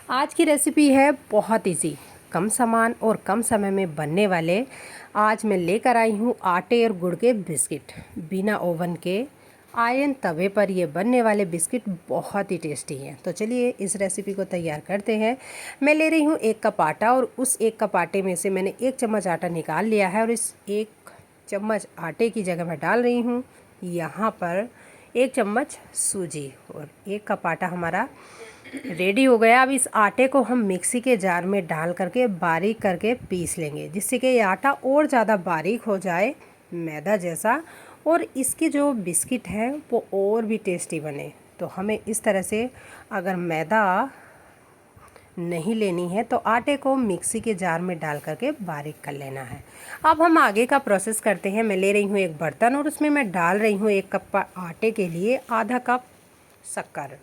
आज की रेसिपी है बहुत इजी, कम सामान और कम समय में बनने वाले। आज मैं लेकर आई हूँ आटे और गुड़ के बिस्किट। बिना ओवन के आयरन तवे पर ये बनने वाले बिस्किट बहुत ही टेस्टी हैं। तो चलिए इस रेसिपी को तैयार करते हैं। मैं ले रही हूँ 1 कप आटा और उस 1 कप आटे में से मैंने 1 चम्मच आटा निकाल लिया है और इस 1 चम्मच आटे की जगह मैं डाल रही हूँ यहाँ पर 1 चम्मच सूजी। और 1 कप आटा हमारा रेडी हो गया। अब इस आटे को हम मिक्सी के जार में डाल करके बारीक करके पीस लेंगे, जिससे कि ये आटा और ज़्यादा बारीक हो जाए, मैदा जैसा, और इसकी जो बिस्किट है वो और भी टेस्टी बने। तो हमें इस तरह से, अगर मैदा नहीं लेनी है तो आटे को मिक्सी के जार में डाल करके बारीक कर लेना है। अब हम आगे का प्रोसेस करते हैं। मैं ले रही हूँ एक बर्तन और उसमें मैं डाल रही हूँ 1 कप आटे के लिए आधा कप शक्कर।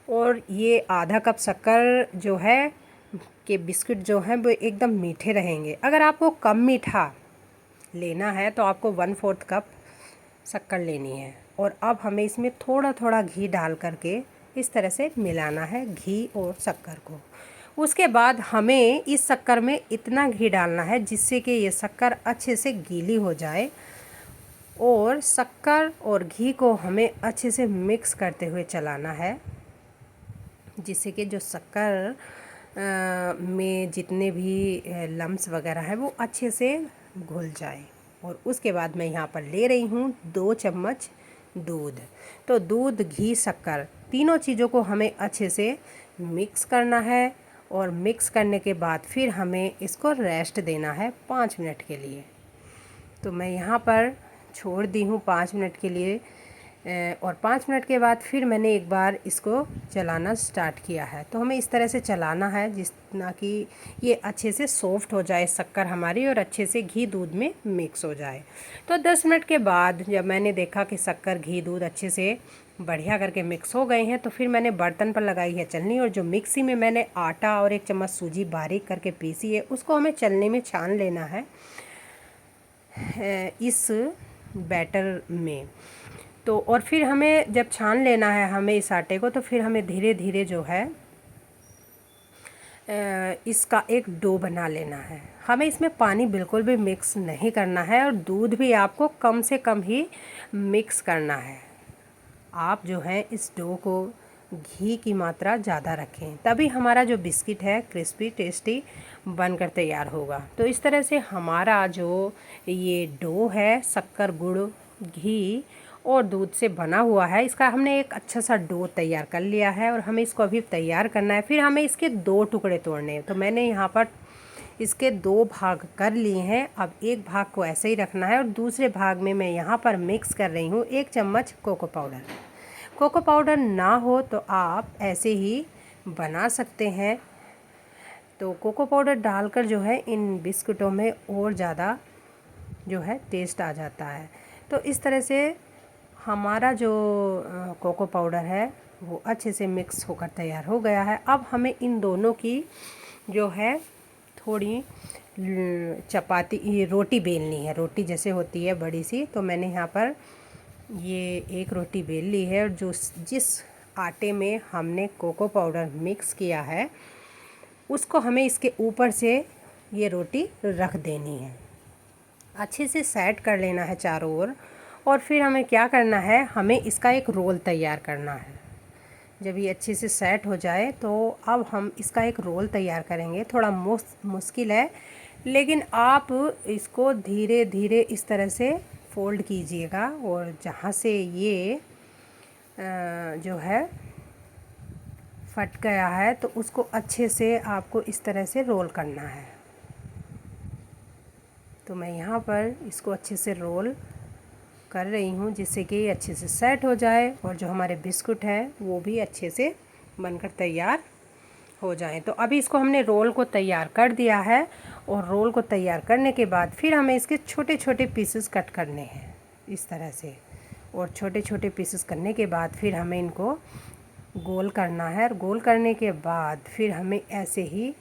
और ये आधा कप शक्कर जो है कि बिस्किट जो हैं वो एकदम मीठे रहेंगे। अगर आपको कम मीठा लेना है तो आपको 1/4 कप शक्कर लेनी है। और अब हमें इसमें थोड़ा थोड़ा घी डाल करके इस तरह से मिलाना है, घी और शक्कर को। उसके बाद हमें इस शक्कर में इतना घी डालना है जिससे कि ये शक्कर अच्छे से गीली हो जाए, और शक्कर और घी को हमें अच्छे से मिक्स करते हुए चलाना है, जिससे कि जो शक्कर में जितने भी लम्स वगैरह हैं वो अच्छे से घुल जाए। और उसके बाद मैं यहाँ पर ले रही हूँ 2 चम्मच दूध। तो दूध, घी, शक्कर, तीनों चीज़ों को हमें अच्छे से मिक्स करना है। और मिक्स करने के बाद फिर हमें इसको रेस्ट देना है 5 मिनट के लिए। तो मैं यहाँ पर छोड़ दी हूँ 5 मिनट के लिए। और 5 मिनट के बाद फिर मैंने एक बार इसको चलाना स्टार्ट किया है। तो हमें इस तरह से चलाना है जितना कि ये अच्छे से सॉफ्ट हो जाए शक्कर हमारी, और अच्छे से घी दूध में मिक्स हो जाए। तो 10 मिनट के बाद जब मैंने देखा कि शक्कर, घी, दूध अच्छे से बढ़िया करके मिक्स हो गए हैं, तो फिर मैंने बर्तन पर लगाई है चलनी, और जो मिक्सी में मैंने आटा और 1 चम्मच सूजी बारीक करके पीसी है उसको हमें चलनी में छान लेना है इस बैटर में। तो और फिर हमें जब छान लेना है हमें इस आटे को, तो फिर हमें धीरे धीरे जो है इसका एक डो बना लेना है। हमें इसमें पानी बिल्कुल भी मिक्स नहीं करना है, और दूध भी आपको कम से कम ही मिक्स करना है। आप जो है इस डो को घी की मात्रा ज़्यादा रखें, तभी हमारा जो बिस्किट है क्रिस्पी टेस्टी बनकर तैयार होगा। तो इस तरह से हमारा जो ये डो है शक्कर, गुड़, घी और दूध से बना हुआ है, इसका हमने एक अच्छा सा डो तैयार कर लिया है। और हमें इसको अभी तैयार करना है। फिर हमें इसके 2 टुकड़े तोड़ने हैं। तो मैंने यहाँ पर इसके 2 भाग कर लिए हैं। अब एक भाग को ऐसे ही रखना है, और दूसरे भाग में मैं यहाँ पर मिक्स कर रही हूँ 1 चम्मच कोको पाउडर। कोको पाउडर ना हो तो आप ऐसे ही बना सकते हैं। तो कोको पाउडर डालकर जो है इन बिस्कुटों में और ज़्यादा जो है टेस्ट आ जाता है। तो इस तरह से हमारा जो कोको पाउडर है वो अच्छे से मिक्स होकर तैयार हो गया है। अब हमें इन दोनों की जो है थोड़ी चपाती, ये रोटी बेलनी है, रोटी जैसे होती है बड़ी सी। तो मैंने यहाँ पर ये एक रोटी बेल ली है, और जो जिस आटे में हमने कोको पाउडर मिक्स किया है उसको हमें इसके ऊपर से ये रोटी रख देनी है, अच्छे से सेट कर लेना है चारों ओर। और फिर हमें क्या करना है, हमें इसका एक रोल तैयार करना है। जब ये अच्छे से सेट हो जाए तो अब हम इसका एक रोल तैयार करेंगे। थोड़ा मुश्किल है, लेकिन आप इसको धीरे धीरे इस तरह से फोल्ड कीजिएगा, और जहाँ से ये जो है फट गया है तो उसको अच्छे से आपको इस तरह से रोल करना है। तो मैं यहाँ पर इसको अच्छे से रोल कर रही हूँ, जिससे कि ये अच्छे से सेट हो जाए और जो हमारे बिस्कुट हैं वो भी अच्छे से बनकर तैयार हो जाएं। तो अभी इसको हमने रोल को तैयार कर दिया है, और रोल को तैयार करने के बाद फिर हमें इसके छोटे छोटे पीसेस कट करने हैं इस तरह से। और छोटे छोटे पीसेस करने के बाद फिर हमें इनको गोल करना है, और गोल करने के बाद फिर हमें ऐसे ही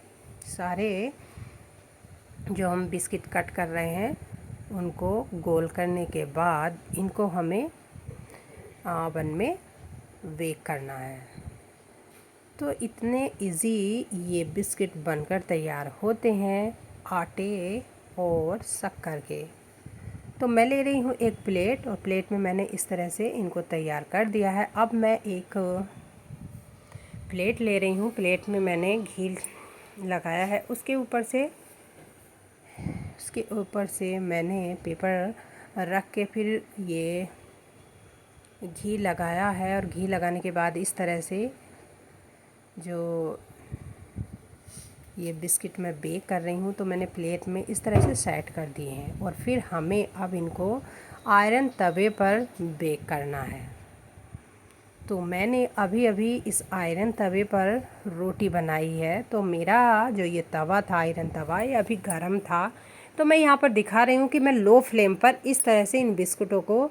सारे जो हम बिस्किट कट कर रहे हैं उनको गोल करने के बाद इनको हमें ओवन में बेक करना है। तो इतने इजी ये बिस्किट बनकर तैयार होते हैं आटे और शक्कर के। तो मैं ले रही हूँ एक प्लेट और प्लेट में मैंने इस तरह से इनको तैयार कर दिया है। अब मैं एक प्लेट ले रही हूँ, प्लेट में मैंने घी लगाया है, उसके ऊपर से मैंने पेपर रख के फिर ये घी लगाया है। और घी लगाने के बाद इस तरह से जो ये बिस्किट मैं बेक कर रही हूँ तो मैंने प्लेट में इस तरह से सेट कर दिए हैं। और फिर हमें अब इनको आयरन तवे पर बेक करना है। तो मैंने अभी इस आयरन तवे पर रोटी बनाई है। तो मेरा जो ये तवा था, आयरन तवा, ये अभी गर्म था। तो मैं यहाँ पर दिखा रही हूँ कि मैं लो फ्लेम पर इस तरह से इन बिस्कुटों को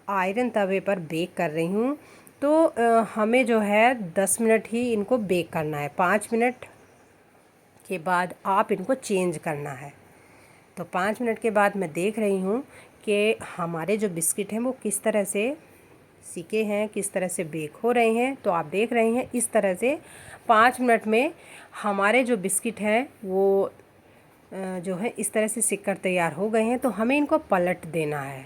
आयरन तवे पर बेक कर रही हूँ। तो हमें जो है 10 मिनट ही इनको बेक करना है। 5 मिनट के बाद आप इनको चेंज करना है। तो 5 मिनट के बाद मैं देख रही हूँ कि हमारे जो बिस्किट हैं वो किस तरह से सीखे हैं, किस तरह से बेक हो रहे हैं। तो आप देख रहे हैं इस तरह से 5 मिनट में हमारे जो बिस्किट हैं वो जो है इस तरह से सिककर तैयार हो गए हैं। तो हमें इनको पलट देना है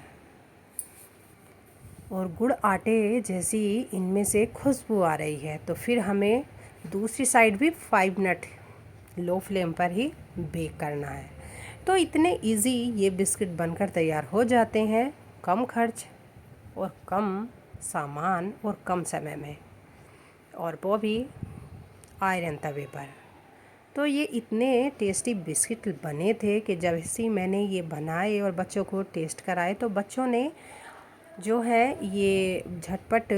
और गुड़ आटे जैसी इनमें से खुशबू आ रही है। तो फिर हमें दूसरी साइड भी 5 मिनट लो फ्लेम पर ही बेक करना है। तो इतने इजी ये बिस्किट बनकर तैयार हो जाते हैं, कम खर्च और कम सामान और कम समय में, और वो भी आयरन तवे पर। तो ये इतने टेस्टी बिस्किट बने थे कि जब से मैंने ये बनाए और बच्चों को टेस्ट कराए तो बच्चों ने जो है ये झटपट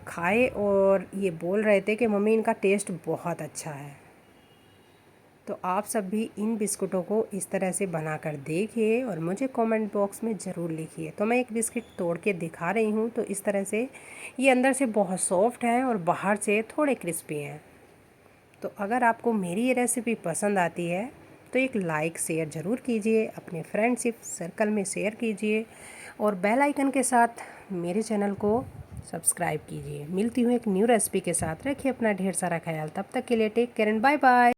खाए और ये बोल रहे थे कि मम्मी इनका टेस्ट बहुत अच्छा है। तो आप सब भी इन बिस्कुटों को इस तरह से बनाकर देखिए और मुझे कमेंट बॉक्स में ज़रूर लिखिए। तो मैं एक बिस्किट तोड़ के दिखा रही हूँ। तो इस तरह से ये अंदर से बहुत सॉफ्ट है और बाहर से थोड़े क्रिस्पी हैं। तो अगर आपको मेरी ये रेसिपी पसंद आती है तो एक लाइक शेयर ज़रूर कीजिए, अपने फ्रेंडशिप सर्कल में शेयर कीजिए और बेल आइकन के साथ मेरे चैनल को सब्सक्राइब कीजिए। मिलती हूँ एक न्यू रेसिपी के साथ। रखिए अपना ढेर सारा ख्याल। तब तक के लिए take care and bye bye.